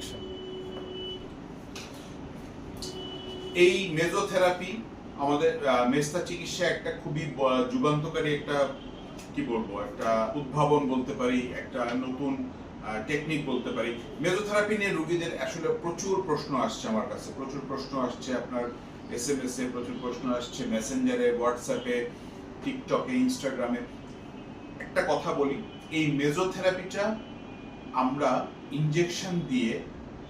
Action. এই mesotherapy আমাদের মেস্তা চিকিৎসা একটা খুবই যুগান্তকারী একটা কি বলবো একটা উদ্ভাবন বলতে পারি, একটা নতুন টেকনিক বলতে পারি। মেজোথেরাপি নিয়ে রোগীদের আসলে প্রচুর প্রশ্ন আসছে আমার কাছে, প্রচুর প্রশ্ন আসছে আপনার SMS এ, প্রচুর প্রশ্ন আসছে মেসেঞ্জারে, হোয়াটসঅ্যাপে, টিকটকে, ইনস্টাগ্রামে। একটা কথা বলি, এই মেজোথেরাপিটা আমরা ইনজেকশন দিয়ে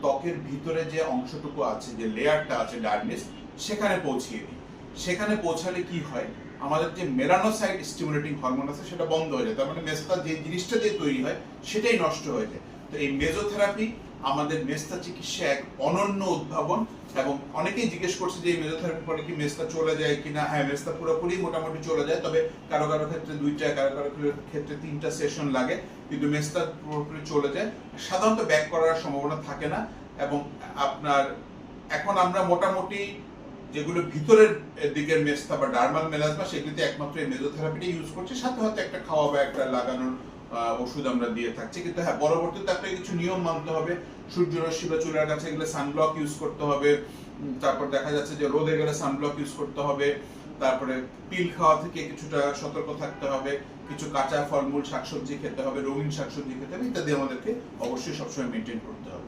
ত্বকের ভিতরে যে অংশটুকু আছে, যে লেয়ারটা আছে ডার্মিস, সেখানে পৌঁছিয়ে দিই। সেখানে পৌঁছালে কি হয়, আমাদের যে মেলানোসাইট স্টিমুলেটিং হরমোন আছে সেটা বন্ধ হয়ে যায়। তার মানে মেস্তা যে জিনিসটা দিয়ে তৈরি হয় সেটাই নষ্ট হয়ে যায়। তো এই মেজোথেরাপি আমাদের মেস্তা চিকিৎসা এক অনন্য উদ্ভাবন। এবং অনেকেই জিজ্ঞেস করছে যে এই মেজোথেরাপি পরে কি মেস্তা চলে যায় কিনা। হ্যাঁ, মেস্তা পুরোপুরি মোটামুটি চলে যায়, তবে কারো কারো ক্ষেত্রে 2টা, কারো কারো ক্ষেত্রে 3টা সেশন লাগে, কিন্তু মেস্তা পুরোপুরি চলে যায়। সাধারণত ব্যাক করার সম্ভাবনা থাকে না। এবং আপনার এখন আমরা মোটামুটি যেগুলো ভিতরের দিকের মেস্তা বা ডার্মাল মেলাজমা, সেগুলিতে একমাত্র এই মেজোথেরাপিটা ইউজ করছি। সাথে হয়তো একটা খাওয়া বা একটা লাগানোর ওষুধ আমরা দিয়ে থাকছি। কিন্তু হ্যাঁ, পরবর্তীতে আপনাকে কিছু নিয়ম মানতে হবে। সূর্যরশ্মি বা চুলের কাছে গেলে সানব্লক ইউজ করতে হবে। তারপর দেখা যাচ্ছে যে রোদে গেলে সানব্লক ইউজ করতে হবে। তারপরে পিল খাওয়া থেকে কিছুটা সতর্ক থাকতে হবে। কিছু কাঁচা ফলমূল, শাকসবজি খেতে হবে, রঙিন শাকসবজি খেতে হবে, ইত্যাদি আমাদেরকে অবশ্যই সবসময় মেনটেন করতে হবে।